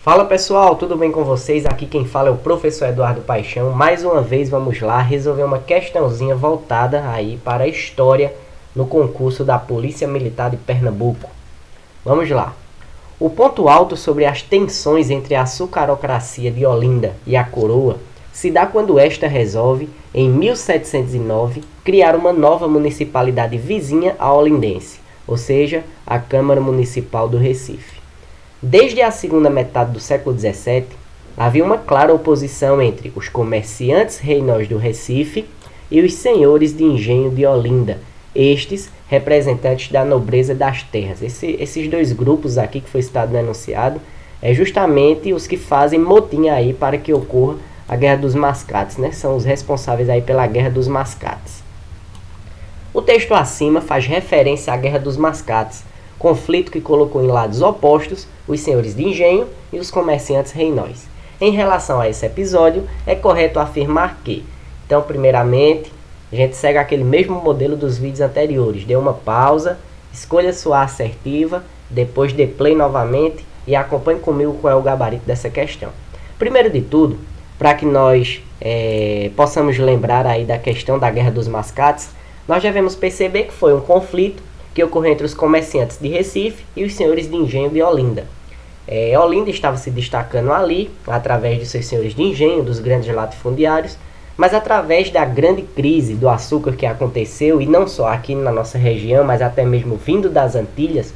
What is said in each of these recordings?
Fala pessoal, tudo bem com vocês? Aqui quem fala é o professor Eduardo Paixão. Mais uma vez vamos lá resolver uma questãozinha voltada aí para a história no concurso da Polícia Militar de Pernambuco. Vamos lá. O ponto alto sobre as tensões entre a açucarocracia de Olinda e a coroa se dá quando esta resolve, em 1709, criar uma nova municipalidade vizinha à olindense, ou seja, a Câmara Municipal do Recife. Desde a segunda metade do século XVII, havia uma clara oposição entre os comerciantes reinós do Recife e os senhores de engenho de Olinda, estes representantes da nobreza das terras. Esses dois grupos aqui que foi citado no enunciado é justamente os que fazem motim aí para que ocorra a Guerra dos Mascates, né? São os responsáveis aí pela Guerra dos Mascates. O texto acima faz referência à Guerra dos Mascates, conflito que colocou em lados opostos os senhores de engenho e os comerciantes reinóis. Em relação a esse episódio, é correto afirmar que, então, primeiramente, a gente segue aquele mesmo modelo dos vídeos anteriores. Dê uma pausa, escolha sua assertiva, depois dê play novamente e acompanhe comigo qual é o gabarito dessa questão. Primeiro de tudo, para que nós possamos lembrar aí da questão da Guerra dos Mascates, nós devemos perceber que foi um conflito que ocorreu entre os comerciantes de Recife e os senhores de engenho de Olinda. Olinda estava se destacando ali, através de seus senhores de engenho, dos grandes latifundiários, mas através da grande crise do açúcar que aconteceu, e não só aqui na nossa região, mas até mesmo vindo das Antilhas,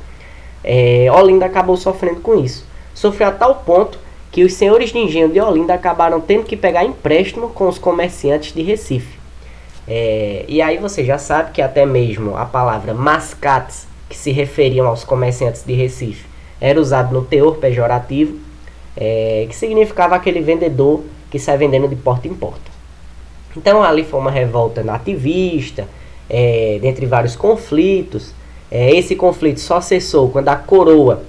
Olinda acabou sofrendo com isso. Sofreu a tal ponto que os senhores de engenho de Olinda acabaram tendo que pegar empréstimo com os comerciantes de Recife. E aí você já sabe que até mesmo a palavra mascates, que se referiam aos comerciantes de Recife, era usado no teor pejorativo, que significava aquele vendedor que sai vendendo de porta em porta. Então ali foi uma revolta nativista, dentre vários conflitos. Esse conflito só cessou quando a coroa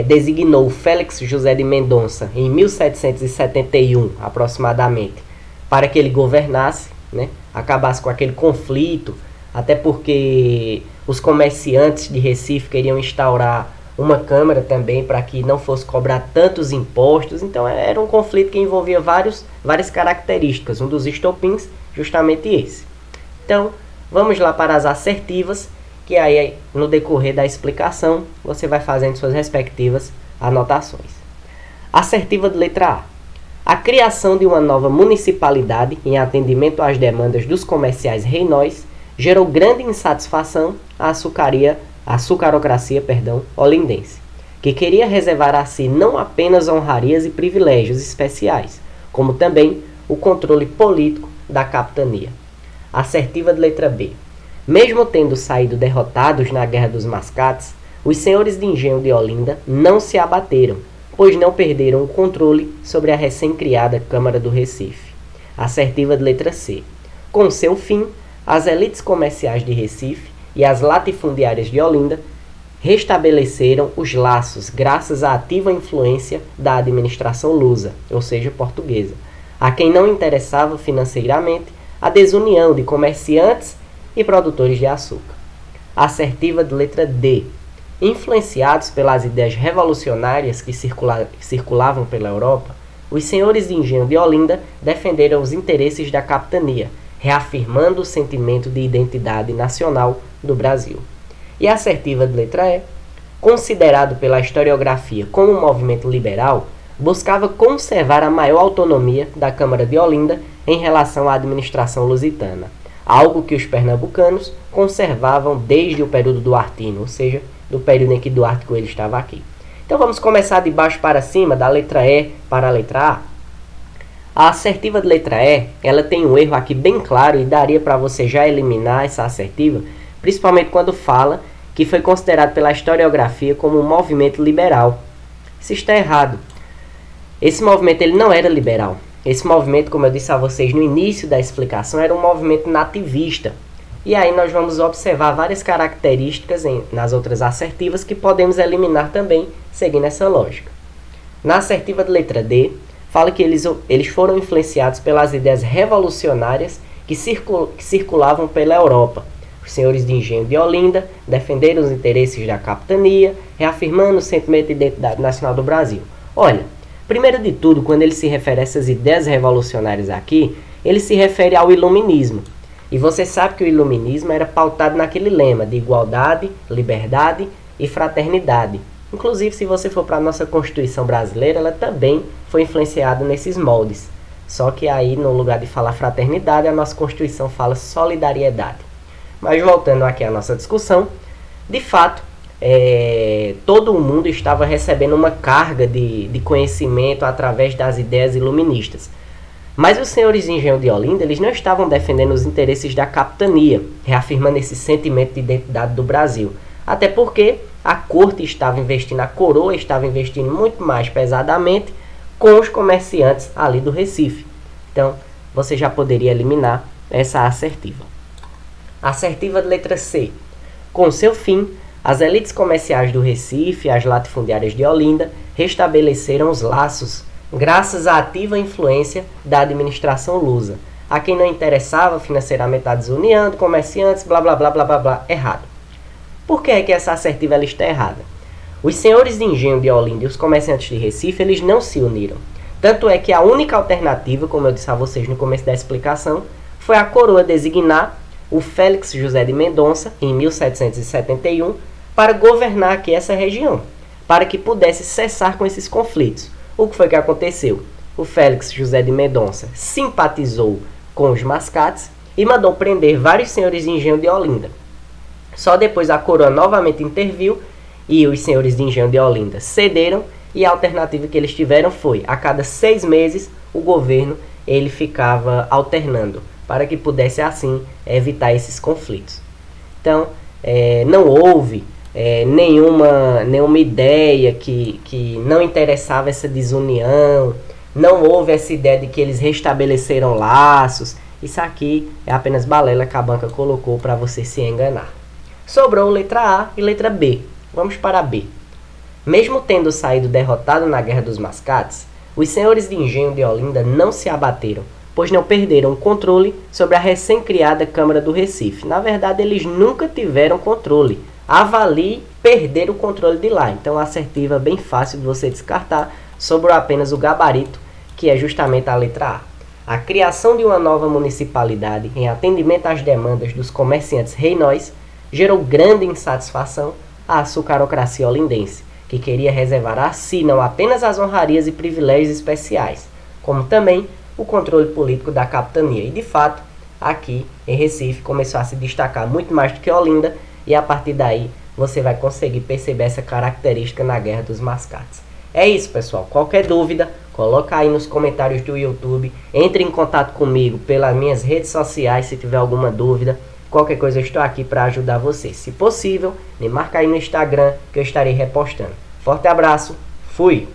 designou Félix José de Mendonça em 1771 aproximadamente para que ele governasse, né? Acabasse com aquele conflito, até porque os comerciantes de Recife queriam instaurar uma câmara também para que não fosse cobrar tantos impostos. Então era um conflito que envolvia várias características, um dos estopins justamente esse. Então vamos lá para as assertivas, que aí no decorrer da explicação você vai fazendo suas respectivas anotações. Assertiva de letra A. A criação de uma nova municipalidade em atendimento às demandas dos comerciais reinóis gerou grande insatisfação à açucarocracia olindense, que queria reservar a si não apenas honrarias e privilégios especiais, como também o controle político da capitania. Assertiva de letra B. Mesmo tendo saído derrotados na Guerra dos Mascates, os senhores de engenho de Olinda não se abateram, pois não perderam o controle sobre a recém-criada Câmara do Recife. Assertiva de letra C. Com seu fim, as elites comerciais de Recife e as latifundiárias de Olinda restabeleceram os laços graças à ativa influência da administração lusa, ou seja, portuguesa, a quem não interessava financeiramente a desunião de comerciantes e produtores de açúcar. Assertiva de letra D. Influenciados pelas ideias revolucionárias que circulavam pela Europa, os senhores de engenho de Olinda defenderam os interesses da capitania, reafirmando o sentimento de identidade nacional do Brasil. E a assertiva de letra E, considerado pela historiografia como um movimento liberal, buscava conservar a maior autonomia da Câmara de Olinda em relação à administração lusitana, algo que os pernambucanos conservavam desde o período duartino, ou seja, do período em que Duarte Coelho estava aqui. Então vamos começar de baixo para cima, da letra E para a letra A. A assertiva de letra E, ela tem um erro aqui bem claro e daria para você já eliminar essa assertiva, principalmente quando fala que foi considerado pela historiografia como um movimento liberal. Isso está errado. Esse movimento ele não era liberal. Esse movimento, como eu disse a vocês no início da explicação, era um movimento nativista. E aí nós vamos observar várias características nas outras assertivas que podemos eliminar também, seguindo essa lógica. Na assertiva de letra D, fala que eles foram influenciados pelas ideias revolucionárias que circulavam pela Europa. Os senhores de engenho de Olinda defenderam os interesses da capitania, reafirmando o sentimento de identidade nacional do Brasil. Olha, Primeiro de tudo, quando ele se refere a essas ideias revolucionárias aqui, ele se refere ao iluminismo. E você sabe que o iluminismo era pautado naquele lema de igualdade, liberdade e fraternidade. Inclusive, se você for para a nossa Constituição brasileira, ela também foi influenciada nesses moldes. Só que aí, no lugar de falar fraternidade, a nossa Constituição fala solidariedade. Mas voltando aqui à nossa discussão, de fato, todo o mundo estava recebendo uma carga de conhecimento através das ideias iluministas. Mas os senhores de Engenho de Olinda, eles não estavam defendendo os interesses da capitania, reafirmando esse sentimento de identidade do Brasil. Até porque a corte estava investindo, a coroa estava investindo muito mais pesadamente com os comerciantes ali do Recife. Então, você já poderia eliminar essa assertiva. Assertiva de letra C. Com seu fim, as elites comerciais do Recife e as latifundiárias de Olinda restabeleceram os laços graças à ativa influência da administração lusa. A quem não interessava financeiramente a desunião de comerciantes, blá blá blá blá blá blá, errado. Por que é que essa assertiva ela está errada? Os senhores de Engenho de Olinda e os comerciantes de Recife, eles não se uniram. Tanto é que a única alternativa, como eu disse a vocês no começo da explicação, foi a coroa designar o Félix José de Mendonça, em 1771, para governar aqui essa região, para que pudesse cessar com esses conflitos. O que foi que aconteceu? O Félix José de Mendonça simpatizou com os mascates e mandou prender vários senhores de Engenho de Olinda. Só depois a coroa novamente interviu e os senhores de Engenho de Olinda cederam, e a alternativa que eles tiveram foi, a cada 6 meses, o governo ele ficava alternando, para que pudesse assim evitar esses conflitos. Então, não houve nenhuma ideia que não interessava essa desunião, não houve essa ideia de que eles restabeleceram laços. Isso aqui é apenas balela que a banca colocou para você se enganar. Sobrou letra A e letra B. Vamos para B. Mesmo tendo saído derrotado na Guerra dos Mascates, os senhores de Engenho de Olinda não se abateram, pois não perderam o controle sobre a recém-criada Câmara do Recife. Na verdade, eles nunca tiveram controle. Avalie perder o controle de lá. Então, a assertiva bem fácil de você descartar, sobrou apenas o gabarito, que é justamente a letra A. A criação de uma nova municipalidade em atendimento às demandas dos comerciantes reinóis gerou grande insatisfação à açucarocracia olindense, que queria reservar a si não apenas as honrarias e privilégios especiais, como também o controle político da capitania. E, de fato, aqui em Recife começou a se destacar muito mais do que Olinda, e a partir daí você vai conseguir perceber essa característica na Guerra dos Mascates. É isso, pessoal. Qualquer dúvida, coloca aí nos comentários do YouTube, entre em contato comigo pelas minhas redes sociais se tiver alguma dúvida. Qualquer coisa eu estou aqui para ajudar você. Se possível, me marca aí no Instagram que eu estarei repostando. Forte abraço, fui!